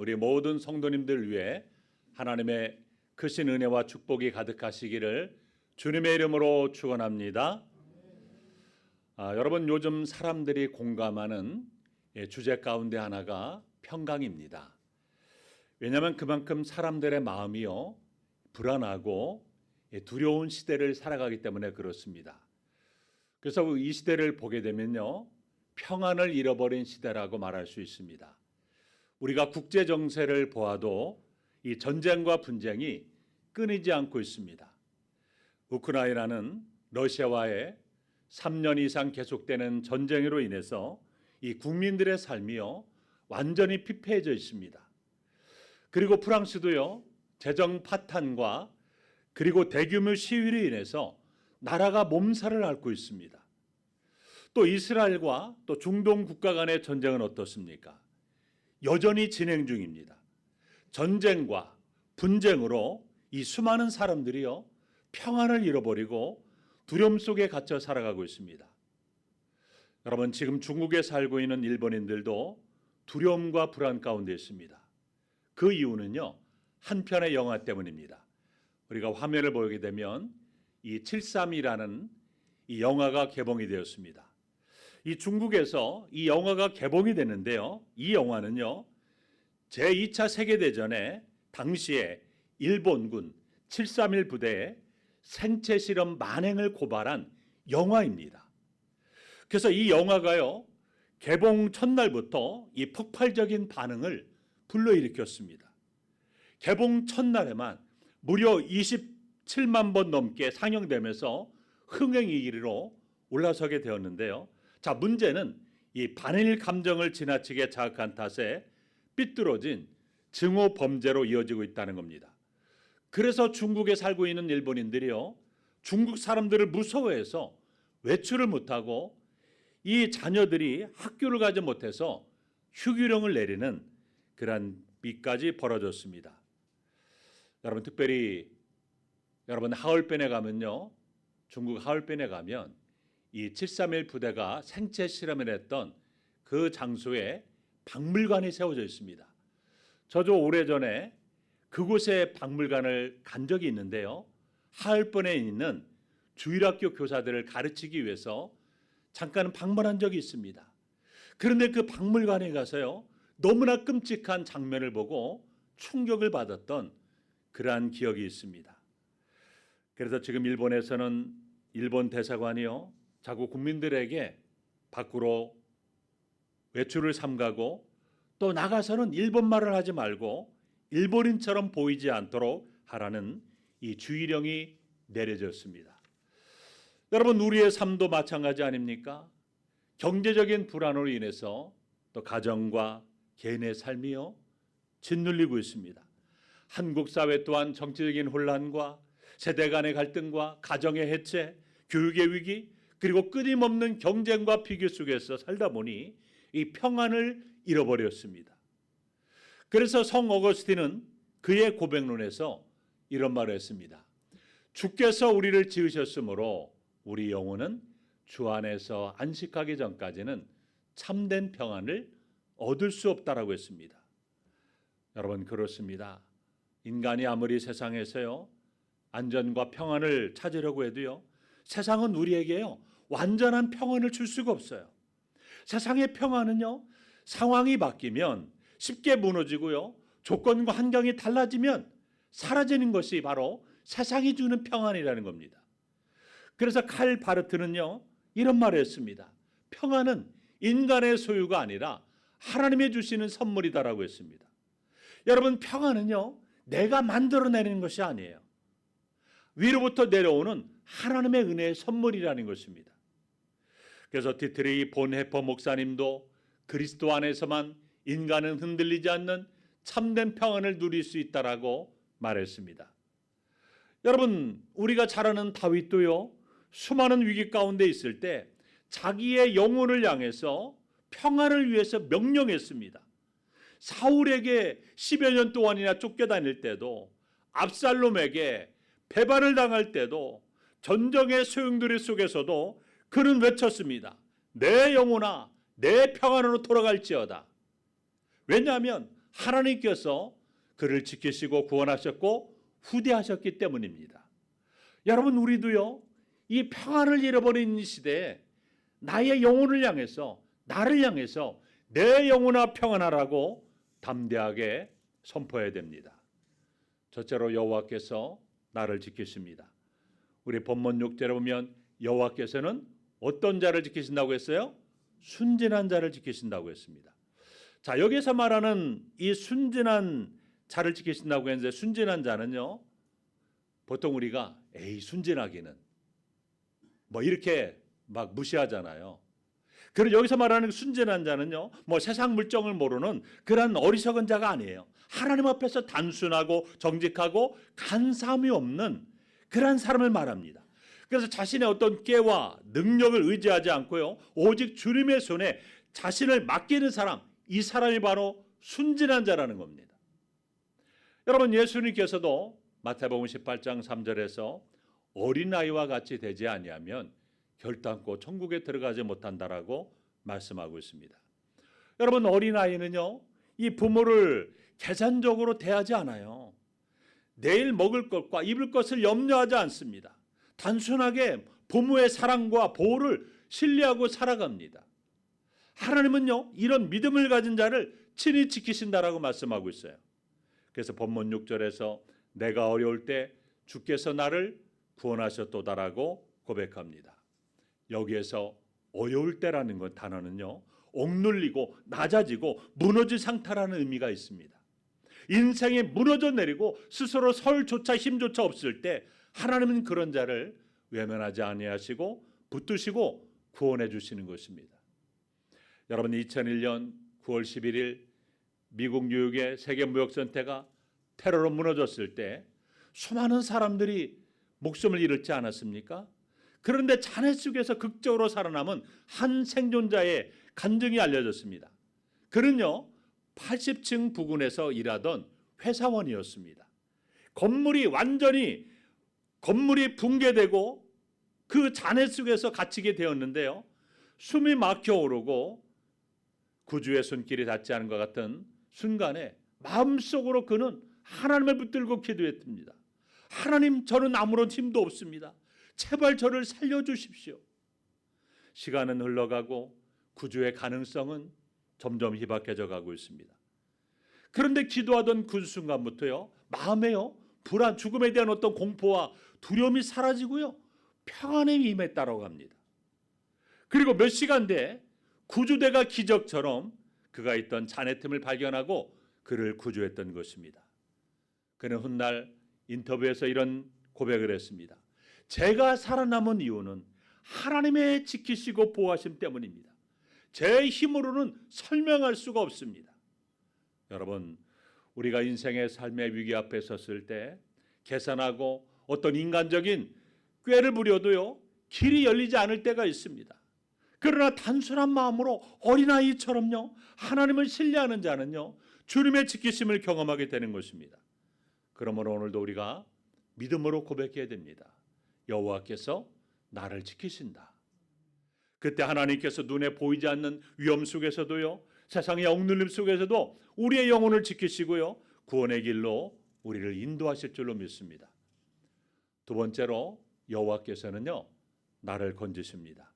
우리 모든 성도님들 위해 하나님의 크신 은혜와 축복이 가득하시기를 주님의 이름으로 축원합니다. 여러분, 요즘 사람들이 공감하는 주제 가운데 하나가 평강입니다. 왜냐하면 그만큼 사람들의 마음이요 불안하고 두려운 시대를 살아가기 때문에 그렇습니다. 그래서 이 시대를 보게 되면요, 평안을 잃어버린 시대라고 말할 수 있습니다. 우리가 국제 정세를 보아도 이 전쟁과 분쟁이 끊이지 않고 있습니다. 우크라이나는 러시아와의 3년 이상 계속되는 전쟁으로 인해서 이 국민들의 삶이요 완전히 피폐해져 있습니다. 그리고 프랑스도요, 재정 파탄과 그리고 대규모 시위로 인해서 나라가 몸살을 앓고 있습니다. 또 이스라엘과 또 중동 국가 간의 전쟁은 어떻습니까? 여전히 진행 중입니다. 전쟁과 분쟁으로 이 수많은 사람들이요 평안을 잃어버리고 두려움 속에 갇혀 살아가고 있습니다. 여러분, 지금 중국에 살고 있는 일본인들도 두려움과 불안 가운데 있습니다. 그 이유는요, 한 편의 영화 때문입니다. 우리가 화면을 보게 되면 이 7.3이라는 이 영화가 개봉이 되었습니다. 이 중국에서 이 영화가 개봉이 되는데요, 이 영화는요 제2차 세계대전에 당시에 일본군 7.3 부대의 생체 실험 만행을 고발한 영화입니다. 그래서 이 영화가요 개봉 첫날부터 이 폭발적인 반응을 불러일으켰습니다. 개봉 첫날에만 무려 27만 번 넘게 상영되면서 흥행 1위로 올라서게 되었는데요. 자, 문제는 이 반일 감정을 지나치게 자극한 탓에 삐뚤어진 증오 범죄로 이어지고 있다는 겁니다. 그래서 중국에 살고 있는 일본인들이요, 중국 사람들을 무서워해서 외출을 못하고 이 자녀들이 학교를 가지 못해서 휴교령을 내리는 그러한 일까지 벌어졌습니다. 여러분, 특별히 여러분 하얼빈에 가면요, 중국 하얼빈에 가면 이 7.3 부대가 생체 실험을 했던 그 장소에 박물관이 세워져 있습니다. 저도 오래전에 그곳에 박물관을 간 적이 있는데요, 하얼빈에 있는 주일학교 교사들을 가르치기 위해서 잠깐 방문한 적이 있습니다. 그런데 그 박물관에 가서요 너무나 끔찍한 장면을 보고 충격을 받았던 그러한 기억이 있습니다. 그래서 지금 일본에서는 일본 대사관이요 자국 국민들에게 밖으로 외출을 삼가고 또 나가서는 일본말을 하지 말고 일본인처럼 보이지 않도록 하라는 이 주의령이 내려졌습니다. 여러분, 우리의 삶도 마찬가지 아닙니까? 경제적인 불안으로 인해서 또 가정과 개인의 삶이요 짓눌리고 있습니다. 한국 사회 또한 정치적인 혼란과 세대 간의 갈등과 가정의 해체, 교육의 위기, 그리고 끊임없는 경쟁과 비교 속에서 살다 보니 이 평안을 잃어버렸습니다. 그래서 성 어거스틴은 그의 고백론에서 이런 말을 했습니다. 주께서 우리를 지으셨으므로 우리 영혼은 주 안에서 안식하기 전까지는 참된 평안을 얻을 수 없다라고 했습니다. 여러분, 그렇습니다. 인간이 아무리 세상에서요 안전과 평안을 찾으려고 해도요 세상은 우리에게요 완전한 평안을 줄 수가 없어요. 세상의 평안은요 상황이 바뀌면 쉽게 무너지고요 조건과 환경이 달라지면 사라지는 것이 바로 세상이 주는 평안이라는 겁니다. 그래서 칼 바르트는요 이런 말을 했습니다. 평안은 인간의 소유가 아니라 하나님이 주시는 선물이다라고 했습니다. 여러분, 평안은요 내가 만들어내는 것이 아니에요. 위로부터 내려오는 하나님의 은혜의 선물이라는 것입니다. 그래서 디트리 본헤퍼 목사님도 그리스도 안에서만 인간은 흔들리지 않는 참된 평안을 누릴 수 있다라고 말했습니다. 여러분, 우리가 잘 아는 다윗도요 수많은 위기 가운데 있을 때 자기의 영혼을 향해서 평안을 위해서 명령했습니다. 사울에게 10여 년 동안이나 쫓겨다닐 때도, 압살롬에게 배반을 당할 때도, 전쟁의 소용돌이 속에서도 그는 외쳤습니다. 내 영혼아, 내 평안으로 돌아갈지어다. 왜냐하면 하나님께서 그를 지키시고 구원하셨고 후대하셨기 때문입니다. 여러분, 우리도요, 이 평안을 잃어버린 이 시대에 나의 영혼을 향해서, 나를 향해서 내 영혼아 평안하라고 담대하게 선포해야 됩니다. 첫째로 여호와께서 나를 지키십니다. 우리 본문 6절에 보면 여호와께서는 어떤 자를 지키신다고 했어요? 순진한 자를 지키신다고 했습니다. 자, 여기서 말하는 이 순진한 자를 지키신다고 했는데, 순진한 자는요, 보통 우리가 순진하기는 뭐 이렇게 막 무시하잖아요. 그리고 여기서 말하는 순진한 자는요, 뭐 세상 물정을 모르는 그런 어리석은 자가 아니에요. 하나님 앞에서 단순하고 정직하고 간사함이 없는 그런 사람을 말합니다. 그래서 자신의 어떤 깨와 능력을 의지하지 않고요, 오직 주님의 손에 자신을 맡기는 사람, 이 사람이 바로 순진한 자라는 겁니다. 여러분, 예수님께서도 마태복음 18장 3절에서 어린아이와 같이 되지 아니하면 결단코 천국에 들어가지 못한다라고 말씀하고 있습니다. 여러분, 어린아이는요, 이 부모를 계산적으로 대하지 않아요. 내일 먹을 것과 입을 것을 염려하지 않습니다. 단순하게 부모의 사랑과 보호를 신뢰하고 살아갑니다. 하나님은요, 이런 믿음을 가진 자를 친히 지키신다라고 말씀하고 있어요. 그래서 본문 6절에서 내가 어려울 때 주께서 나를 구원하셨도다라고 고백합니다. 여기에서 어려울 때라는 것 단어는요, 억눌리고 낮아지고 무너질 상태라는 의미가 있습니다. 인생에 무너져 내리고 스스로 설조차 힘조차 없을 때 하나님은 그런 자를 외면하지 아니하시고 붙드시고 구원해 주시는 것입니다. 여러분, 2001년 9월 11일 미국 뉴욕의 세계무역센터가 테러로 무너졌을 때 수많은 사람들이 목숨을 잃지 않았습니까? 그런데 잔해 속에서 극적으로 살아남은 한 생존자의 간증이 알려졌습니다. 그는요, 80층 부근에서 일하던 회사원이었습니다. 건물이 붕괴되고 그 잔해 속에서 갇히게 되었는데요, 숨이 막혀 오르고 구주의 손길이 닿지 않은 것 같은 순간에 마음속으로 그는 하나님을 붙들고 기도했습니다. 하나님, 저는 아무런 힘도 없습니다. 제발 저를 살려주십시오. 시간은 흘러가고 구주의 가능성은 점점 희박해져 가고 있습니다. 그런데 기도하던 그 순간부터요, 마음에요, 불안, 죽음에 대한 어떤 공포와 두려움이 사라지고요, 평안의 임했다라고 합니다. 그리고 몇 시간 뒤에 구주대가 기적처럼 그가 있던 잔해 틈을 발견하고 그를 구조했던 것입니다. 그는 훗날 인터뷰에서 이런 고백을 했습니다. 제가 살아남은 이유는 하나님의 지키시고 보호하심 때문입니다. 제 힘으로는 설명할 수가 없습니다. 여러분, 우리가 인생의 삶의 위기 앞에 섰을 때 계산하고 어떤 인간적인 꾀를 부려도요, 길이 열리지 않을 때가 있습니다. 그러나 단순한 마음으로 어린아이처럼요, 하나님을 신뢰하는 자는요, 주님의 지키심을 경험하게 되는 것입니다. 그러므로 오늘도 우리가 믿음으로 고백해야 됩니다. 여호와께서 나를 지키신다. 그때 하나님께서 눈에 보이지 않는 위험 속에서도요, 세상의 억눌림 속에서도 우리의 영혼을 지키시고요, 구원의 길로 우리를 인도하실 줄로 믿습니다. 두 번째로 여호와께서는요, 나를 건지십니다.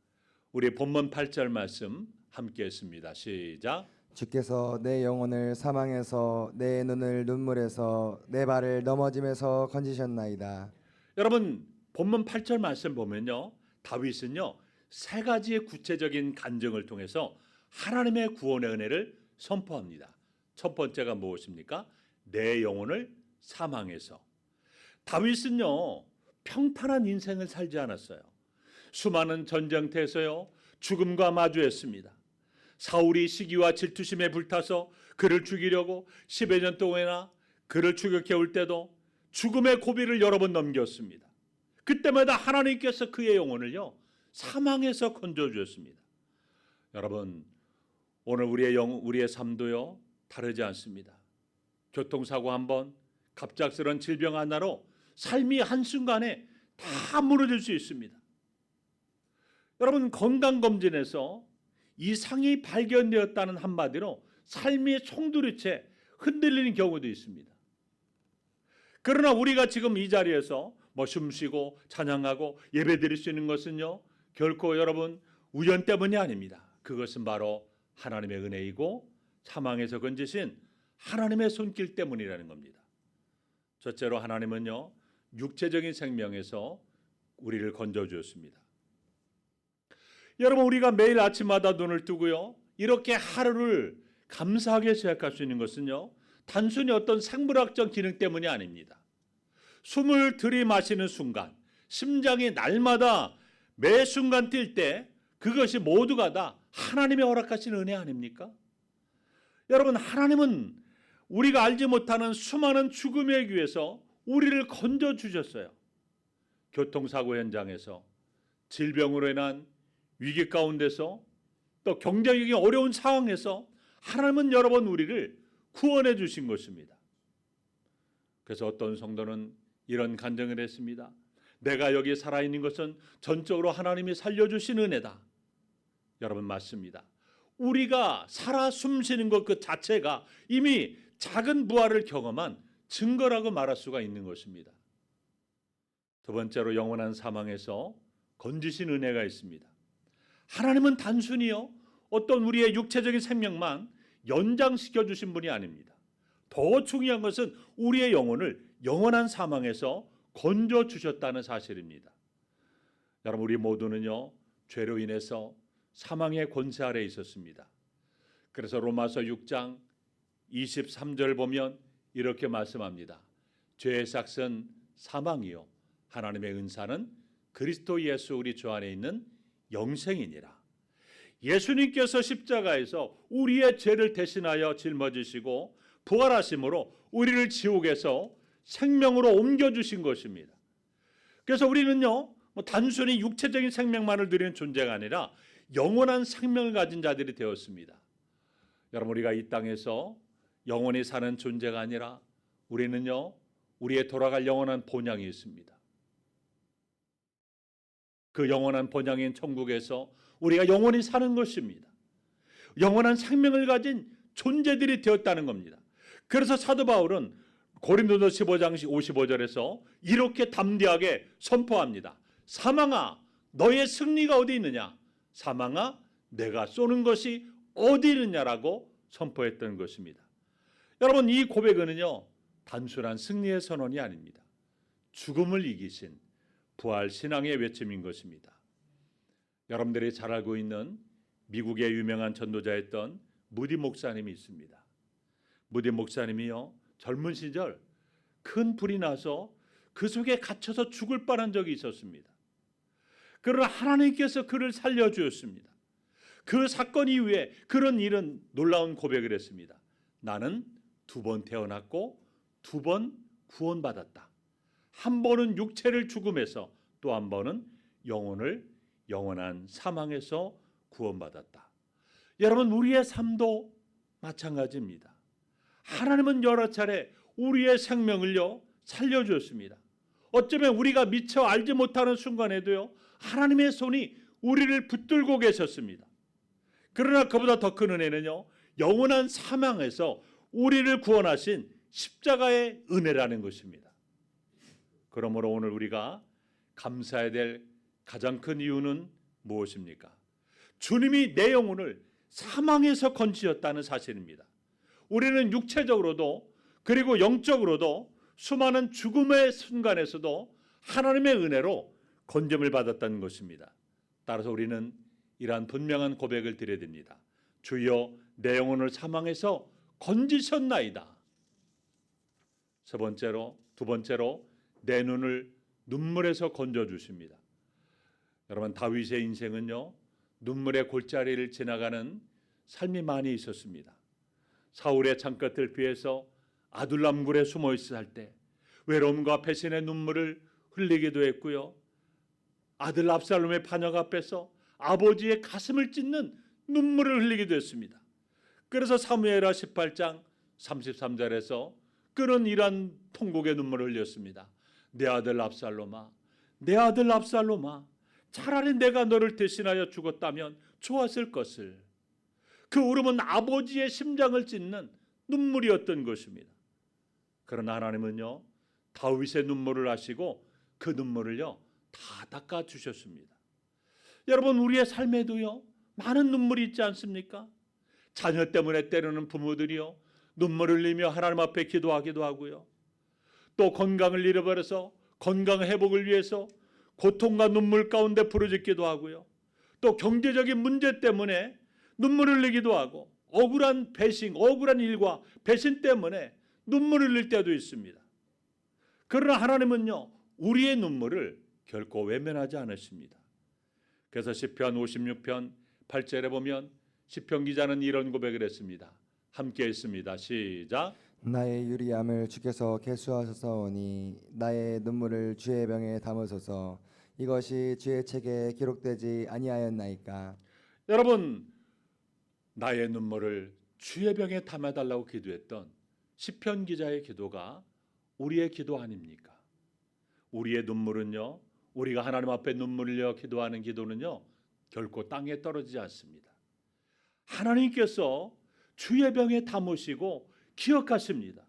우리 본문 8절 말씀 함께 했습니다. 시작. 주께서 내 영혼을 사망에서 내 눈을 눈물에서 내 발을 넘어짐에서 건지셨나이다. 여러분, 본문 8절 말씀 보면요, 다윗은요, 세 가지의 구체적인 간증을 통해서 하나님의 구원의 은혜를 선포합니다. 첫 번째가 무엇입니까? 내 영혼을 사망에서. 다윗은요, 평탄한 인생을 살지 않았어요. 수많은 전쟁터에서요, 죽음과 마주했습니다. 사울이 시기와 질투심에 불타서 그를 죽이려고 10여 년 동안이나 그를 추격해 올 때도 죽음의 고비를 여러 번 넘겼습니다. 그때마다 하나님께서 그의 영혼을요, 사망에서 건져주셨습니다. 여러분, 오늘 우리의 삶도요, 다르지 않습니다. 교통사고 한 번, 갑작스런 질병 하나로 삶이 한순간에 다 무너질 수 있습니다. 여러분, 건강검진에서 이상이 발견되었다는 한마디로 삶이 송두리째 흔들리는 경우도 있습니다. 그러나 우리가 지금 이 자리에서 숨쉬고 찬양하고 예배드릴 수 있는 것은요, 결코 여러분 우연 때문이 아닙니다. 그것은 바로 하나님의 은혜이고 사망에서 건지신 하나님의 손길 때문이라는 겁니다. 첫째로 하나님은요, 육체적인 생명에서 우리를 건져주었습니다. 여러분, 우리가 매일 아침마다 눈을 뜨고요, 이렇게 하루를 감사하게 시작할 수 있는 것은요, 단순히 어떤 생물학적 기능 때문이 아닙니다. 숨을 들이마시는 순간, 심장이 날마다 매 순간 뛸 때 그것이 모두가 다 하나님의 허락하신 은혜 아닙니까? 여러분, 하나님은 우리가 알지 못하는 수많은 죽음의 귀에서 우리를 건져주셨어요. 교통사고 현장에서, 질병으로 인한 위기 가운데서, 또 경제적인 어려운 상황에서 하나님은 여러 번 우리를 구원해 주신 것입니다. 그래서 어떤 성도는 이런 간증을 했습니다. 내가 여기 살아있는 것은 전적으로 하나님이 살려주신 은혜다. 여러분, 맞습니다. 우리가 살아 숨쉬는 것 그 자체가 이미 작은 부활을 경험한 증거라고 말할 수가 있는 것입니다. 두 번째로 영원한 사망에서 건지신 은혜가 있습니다. 하나님은 단순히요, 어떤 우리의 육체적인 생명만 연장시켜 주신 분이 아닙니다. 더 중요한 것은 우리의 영혼을 영원한 사망에서 건져 주셨다는 사실입니다. 여러분, 우리 모두는요, 죄로 인해서 사망의 권세 아래 있었습니다. 그래서 로마서 6장 23절 보면 이렇게 말씀합니다. 죄의 삭은 사망이요 하나님의 은사는 그리스도 예수 우리 주 안에 있는 영생이니라. 예수님께서 십자가에서 우리의 죄를 대신하여 짊어지시고 부활하심으로 우리를 지옥에서 생명으로 옮겨주신 것입니다. 그래서 우리는요, 단순히 육체적인 생명만을 누리는 존재가 아니라 영원한 생명을 가진 자들이 되었습니다. 여러분, 우리가 이 땅에서 영원히 사는 존재가 아니라 우리는요, 우리의 돌아갈 영원한 본향이 있습니다. 그 영원한 본향인 천국에서 우리가 영원히 사는 것입니다. 영원한 생명을 가진 존재들이 되었다는 겁니다. 그래서 사도 바울은 고린도서 15장 55절에서 이렇게 담대하게 선포합니다. 사망아, 너의 승리가 어디 있느냐? 사망아, 내가 쏘는 것이 어디 있느냐라고 선포했던 것입니다. 여러분, 이 고백은요, 단순한 승리의 선언이 아닙니다. 죽음을 이기신 부활 신앙의 외침인 것입니다. 여러분들이 잘 알고 있는 미국의 유명한 전도자였던 무디 목사님이 있습니다. 무디 목사님이요, 젊은 시절 큰 불이 나서 그 속에 갇혀서 죽을 뻔한 적이 있었습니다. 그러나 하나님께서 그를 살려주었습니다. 그 사건 이후에 그런 일은 놀라운 고백을 했습니다. 나는 2번 태어났고 2번 구원받았다. 한 번은 육체를 죽음에서, 또 한 번은 영혼을 영원한 사망에서 구원받았다. 여러분, 우리의 삶도 마찬가지입니다. 하나님은 여러 차례 우리의 생명을요, 살려주었습니다. 어쩌면 우리가 미처 알지 못하는 순간에도요, 하나님의 손이 우리를 붙들고 계셨습니다. 그러나 그보다 더 큰 은혜는요, 영원한 사망에서 우리를 구원하신 십자가의 은혜라는 것입니다. 그러므로 오늘 우리가 감사해야 될 가장 큰 이유는 무엇입니까? 주님이 내 영혼을 사망에서 건지셨다는 사실입니다. 우리는 육체적으로도 그리고 영적으로도 수많은 죽음의 순간에서도 하나님의 은혜로 건짐을 받았다는 것입니다. 따라서 우리는 이러한 분명한 고백을 드려야 됩니다. 주여, 내 영혼을 사망에서 건지셨나이다. 두 번째로 내 눈을 눈물에서 건져주십니다. 여러분, 다윗의 인생은요, 눈물의 골짜기를 지나가는 삶이 많이 있었습니다. 사울의 창끝을 피해서 아둘람 굴에 숨어 있을 때 외로움과 배신의 눈물을 흘리기도 했고요, 아들 압살롬의 반역 앞에서 아버지의 가슴을 찢는 눈물을 흘리기도 했습니다. 그래서 사무엘하 18장 33절에서 그런 이러한 통곡의 눈물을 흘렸습니다. 내 아들 압살롬아, 내 아들 압살롬아, 차라리 내가 너를 대신하여 죽었다면 좋았을 것을. 그 울음은 아버지의 심장을 찢는 눈물이었던 것입니다. 그러나 하나님은요, 다윗의 눈물을 아시고 그 눈물을요 다 닦아 주셨습니다. 여러분, 우리의 삶에도요 많은 눈물이 있지 않습니까? 자녀 때문에 때로는 부모들이요 눈물을 흘리며 하나님 앞에 기도하기도 하고요, 또 건강을 잃어버려서 건강 회복을 위해서 고통과 눈물 가운데 부르짖기도 하고요, 또 경제적인 문제 때문에 눈물을 흘리기도 하고, 억울한 배신, 억울한 일과 배신 때문에 눈물을 흘릴 때도 있습니다. 그러나 하나님은요 우리의 눈물을 결코 외면하지 않으십니다. 그래서 시편 56편 8절에 보면 시편 기자는 이런 고백을 했습니다. 함께 했습니다. 시작. 나의 유리함을 주께서 계수하소서오니 나의 눈물을 주의 병에 담으소서. 이것이 주의 책에 기록되지 아니하였나이까. 여러분, 나의 눈물을 주의 병에 담아달라고 기도했던 시편 기자의 기도가 우리의 기도 아닙니까? 우리의 눈물은요, 우리가 하나님 앞에 눈물을 흘려 기도하는 기도는요 결코 땅에 떨어지지 않습니다. 하나님께서 주의 병에 담으시고 기억하십니다.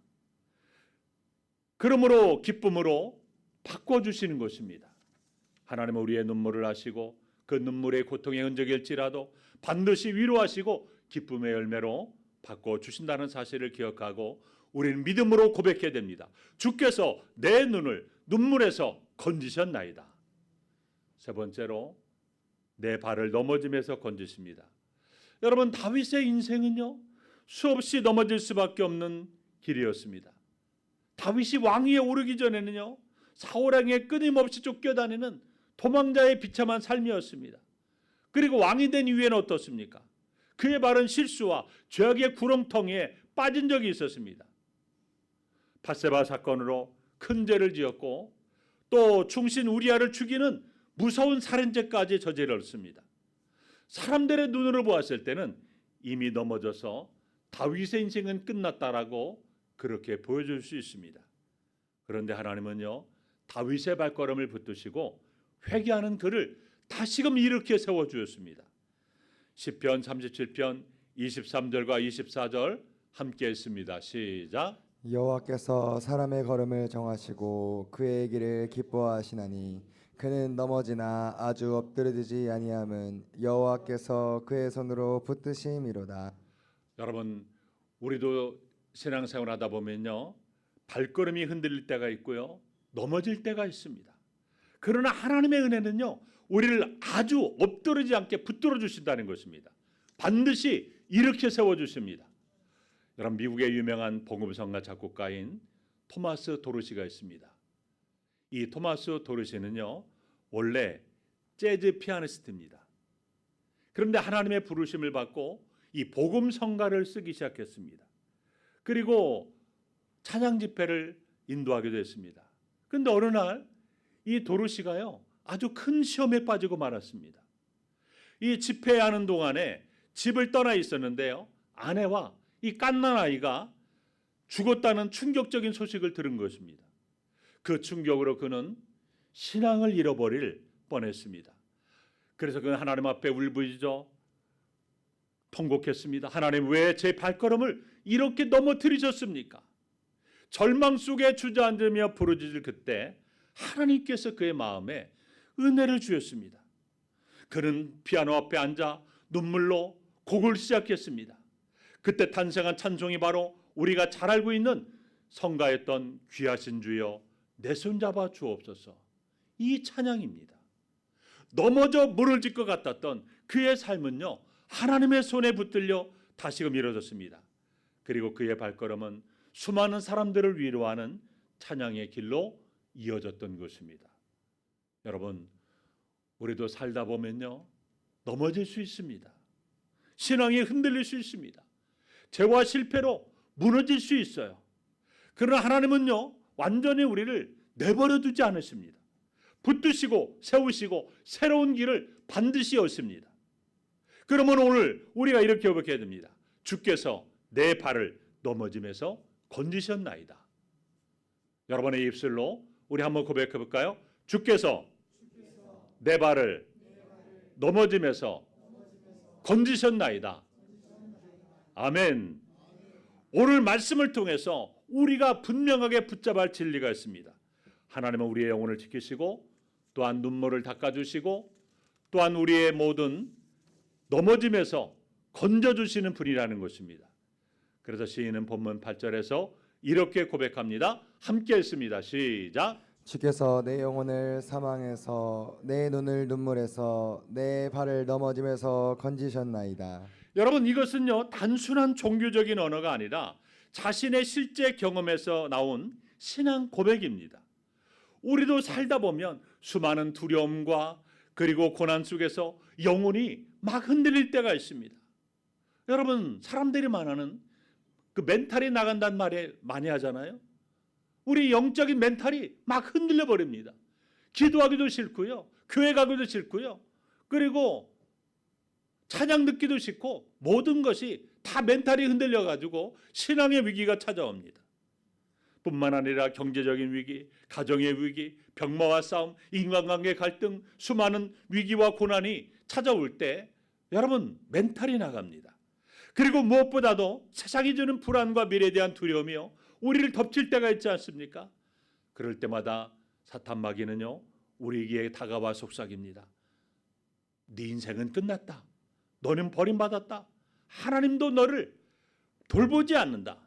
그러므로 기쁨으로 바꿔주시는 것입니다. 하나님은 우리의 눈물을 아시고 그 눈물의 고통의 흔적일지라도 반드시 위로하시고 기쁨의 열매로 바꿔주신다는 사실을 기억하고 우리는 믿음으로 고백해야 됩니다. 주께서 내 눈을 눈물에서 건지셨나이다. 세 번째로 내 발을 넘어짐에서 건지십니다. 여러분, 다윗의 인생은요 수없이 넘어질 수밖에 없는 길이었습니다. 다윗이 왕위에 오르기 전에는요 사울왕에 끊임없이 쫓겨다니는 도망자의 비참한 삶이었습니다. 그리고 왕이 된 이후에는 어떻습니까? 그의 발은 실수와 죄악의 구렁텅이에 빠진 적이 있었습니다. 밧세바 사건으로 큰 죄를 지었고 또 충신 우리아를 죽이는 무서운 살인죄까지 저질렀습니다. 사람들의 눈으로 보았을 때는 이미 넘어져서 다윗의 인생은 끝났다라고 그렇게 보여줄 수 있습니다. 그런데 하나님은요 다윗의 발걸음을 붙드시고 회개하는 그를 다시금 일으켜 세워주었습니다. 시편 37편 23절과 24절 함께 했습니다. 시작. 여호와께서 사람의 걸음을 정하시고 그의 길을 기뻐하시나니 그는 넘어지나 아주 엎드러지지 아니함은 여호와께서 그의 손으로 붙드심이로다. 여러분, 우리도 신앙생활 하다 보면요 발걸음이 흔들릴 때가 있고요 넘어질 때가 있습니다. 그러나 하나님의 은혜는요 우리를 아주 엎드러지지 않게 붙들어 주신다는 것입니다. 반드시 일으켜 세워 주십니다. 여러분, 미국의 유명한 복음성가 작곡가인 토마스 도르시가 있습니다. 이 토마스 도르시는요 원래 재즈 피아니스트입니다. 그런데 하나님의 부르심을 받고 이 복음성가를 쓰기 시작했습니다. 그리고 찬양 집회를 인도하게 됐습니다. 그런데 어느 날 이 도르시가요 아주 큰 시험에 빠지고 말았습니다. 이 집회하는 동안에 집을 떠나 있었는데요 아내와 이 갓난아이가 죽었다는 충격적인 소식을 들은 것입니다. 그 충격으로 그는 신앙을 잃어버릴 뻔했습니다. 그래서 그는 하나님 앞에 울부짖어 통곡했습니다. 하나님, 왜 제 발걸음을 이렇게 넘어뜨리셨습니까? 절망 속에 주저앉으며 부르짖을 그때 하나님께서 그의 마음에 은혜를 주셨습니다. 그는 피아노 앞에 앉아 눈물로 곡을 시작했습니다. 그때 탄생한 찬송이 바로 우리가 잘 알고 있는 성가했던 귀하신 주여 내 손 잡아 주옵소서, 이 찬양입니다. 넘어져 무너질 것 같았던 그의 삶은요 하나님의 손에 붙들려 다시금 일어섰습니다. 그리고 그의 발걸음은 수많은 사람들을 위로하는 찬양의 길로 이어졌던 것입니다. 여러분, 우리도 살다 보면요 넘어질 수 있습니다. 신앙이 흔들릴 수 있습니다. 죄와 실패로 무너질 수 있어요. 그러나 하나님은요 완전히 우리를 내버려 두지 않으십니다. 붙드시고 세우시고 새로운 길을 반드시 여십니다. 그러면 오늘 우리가 이렇게 고백해야 됩니다. 주께서 내 발을 넘어짐에서 건지셨나이다. 여러분의 입술로 우리 한번 고백해 볼까요? 주께서 내 발을 넘어짐에서 건지셨나이다. 아멘. 오늘 말씀을 통해서 우리가 분명하게 붙잡아야 할 진리가 있습니다. 하나님은 우리의 영혼을 지키시고 또한 눈물을 닦아주시고 또한 우리의 모든 넘어짐에서 건져주시는 분이라는 것입니다. 그래서 시인은 본문 8절에서 이렇게 고백합니다. 함께 했습니다. 시작. 주께서 내 영혼을 사망에서 내 눈을 눈물에서 내 발을 넘어짐에서 건지셨나이다. 여러분, 이것은요 단순한 종교적인 언어가 아니라 자신의 실제 경험에서 나온 신앙 고백입니다. 우리도 살다 보면 수많은 두려움과 그리고 고난 속에서 영혼이 막 흔들릴 때가 있습니다. 여러분, 사람들이 말하는 그 멘탈이 나간다는 말을 많이 하잖아요. 우리 영적인 멘탈이 막 흔들려 버립니다. 기도하기도 싫고요, 교회 가기도 싫고요, 그리고 찬양 듣기도 싫고 모든 것이 다 멘탈이 흔들려 가지고 신앙의 위기가 찾아옵니다. 뿐만 아니라 경제적인 위기, 가정의 위기, 병마와 싸움, 인간관계 갈등, 수많은 위기와 고난이 찾아올 때 여러분 멘탈이 나갑니다. 그리고 무엇보다도 세상이 주는 불안과 미래에 대한 두려움이요 우리를 덮칠 때가 있지 않습니까? 그럴 때마다 사탄 마귀는요 우리에게 다가와 속삭입니다. 네 인생은 끝났다. 너는 버림받았다. 하나님도 너를 돌보지 않는다.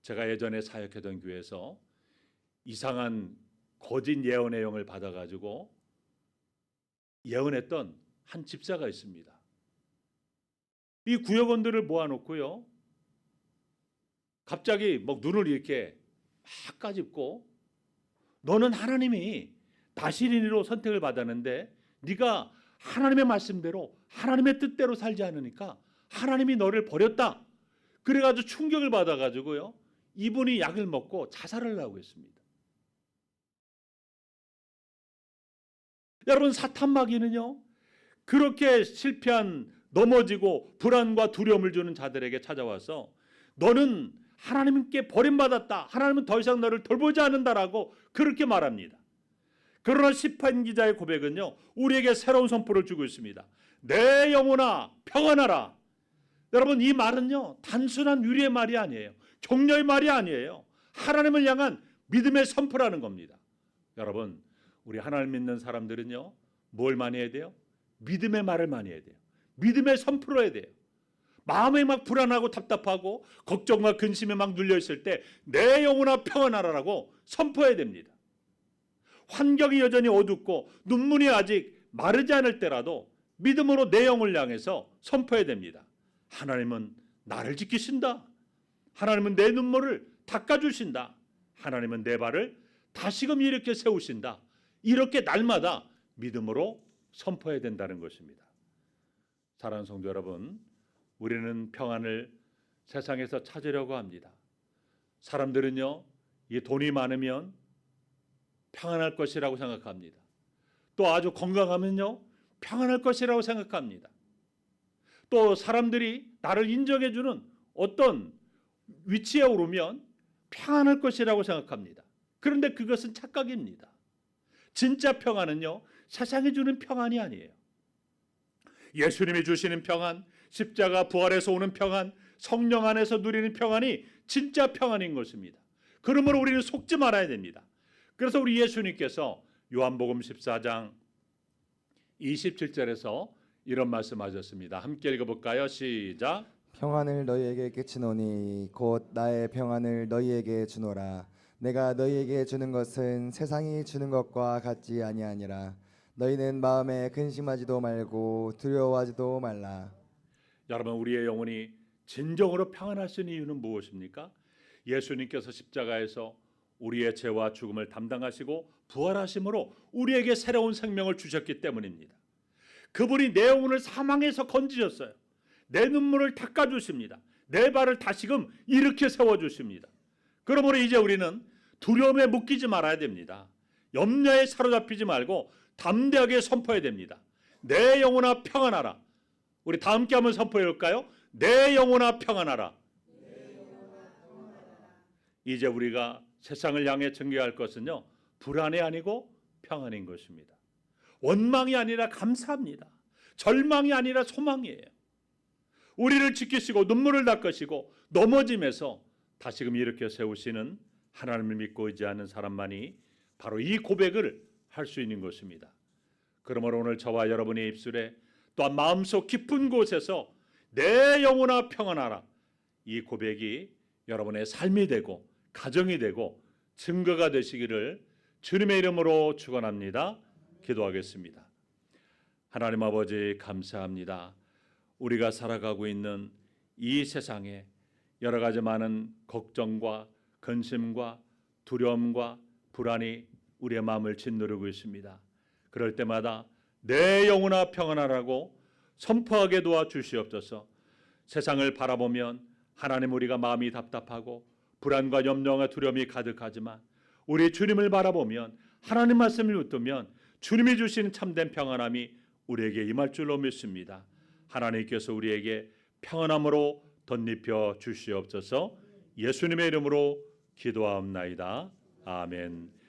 제가 예전에 사역했던 교회에서 이상한 거짓 예언의 영을 받아가지고 예언했던 한 집사가 있습니다. 이 구역원들을 모아놓고요, 갑자기 막 눈을 이렇게 막 까짓고 너는 하나님이 다시린이로 선택을 받았는데 네가 하나님의 말씀대로 하나님의 뜻대로 살지 않으니까 하나님이 너를 버렸다. 그래가지고 충격을 받아가지고요 이분이 약을 먹고 자살을 하고 있습니다. 여러분, 사탄 마귀는요 그렇게 실패한, 넘어지고 불안과 두려움을 주는 자들에게 찾아와서 너는 하나님께 버림받았다. 하나님은 더 이상 너를 돌보지 않는다라고 그렇게 말합니다. 그러나 시편 기자의 고백은요 우리에게 새로운 선포를 주고 있습니다. 내 영혼아 평안하라. 여러분, 이 말은요 단순한 유리의 말이 아니에요. 격려의 말이 아니에요. 하나님을 향한 믿음의 선포라는 겁니다. 여러분, 우리 하나님 믿는 사람들은요 뭘 많이 해야 돼요? 믿음의 말을 많이 해야 돼요. 믿음의 선포를 해야 돼요. 마음에 막 불안하고 답답하고 걱정과 근심에 막 눌려 있을 때 내 영혼아 평안하라라고 선포해야 됩니다. 환경이 여전히 어둡고 눈물이 아직 마르지 않을 때라도 믿음으로 내 영을 향해서 선포해야 됩니다. 하나님은 나를 지키신다. 하나님은 내 눈물을 닦아주신다. 하나님은 내 발을 다시금 이렇게 세우신다. 이렇게 날마다 믿음으로 선포해야 된다는 것입니다. 사랑하는 성도 여러분, 우리는 평안을 세상에서 찾으려고 합니다. 사람들은요 이 돈이 많으면 평안할 것이라고 생각합니다. 또 아주 건강하면요 평안할 것이라고 생각합니다. 또 사람들이 나를 인정해주는 어떤 위치에 오르면 평안할 것이라고 생각합니다. 그런데 그것은 착각입니다. 진짜 평안은요 세상이 주는 평안이 아니에요. 예수님이 주시는 평안, 십자가 부활에서 오는 평안, 성령 안에서 누리는 평안이 진짜 평안인 것입니다. 그러므로 우리는 속지 말아야 됩니다. 그래서 우리 예수님께서 요한복음 14장 27절에서 이런 말씀하셨습니다. 함께 읽어볼까요? 시작. 평안을 너희에게 끼치노니 곧 나의 평안을 너희에게 주노라. 내가 너희에게 주는 것은 세상이 주는 것과 같지 아니하니라. 너희는 마음에 근심하지도 말고 두려워하지도 말라. 여러분, 우리의 영혼이 진정으로 평안할 수 있는 이유는 무엇입니까? 예수님께서 십자가에서 우리의 죄와 죽음을 담당하시고 부활하심으로 우리에게 새로운 생명을 주셨기 때문입니다. 그분이 내 영혼을 사망에서 건지셨어요. 내 눈물을 닦아주십니다. 내 발을 다시금 일으켜 세워주십니다. 그러므로 이제 우리는 두려움에 묶이지 말아야 됩니다. 염려에 사로잡히지 말고 담대하게 선포해야 됩니다. 내 영혼아 평안하라. 우리 다 함께 한번 선포해 볼까요? 내 영혼아 평안하라. 이제 우리가 세상을 향해 증거할 것은요 불안이 아니고 평안인 것입니다. 원망이 아니라 감사합니다. 절망이 아니라 소망이에요. 우리를 지키시고 눈물을 닦으시고 넘어짐에서 다시금 일으켜 세우시는 하나님을 믿고 의지하는 사람만이 바로 이 고백을 할 수 있는 것입니다. 그러므로 오늘 저와 여러분의 입술에 또한 마음속 깊은 곳에서 내 영혼아 평안하라, 이 고백이 여러분의 삶이 되고 가정이 되고 증거가 되시기를 주님의 이름으로 축원합니다. 기도하겠습니다. 하나님 아버지, 감사합니다. 우리가 살아가고 있는 이 세상에 여러 가지 많은 걱정과 근심과 두려움과 불안이 우리의 마음을 짓누르고 있습니다. 그럴 때마다 내 영혼아 평안하라고 선포하게 도와주시옵소서. 세상을 바라보면 하나님, 우리가 마음이 답답하고 불안과 염려와 두려움이 가득하지만 우리 주님을 바라보면, 하나님 말씀을 붙들면 주님이 주시는 참된 평안함이 우리에게 임할 줄로 믿습니다. 하나님께서 우리에게 평안함으로 덧입혀 주시옵소서. 예수님의 이름으로 기도하옵나이다. 아멘.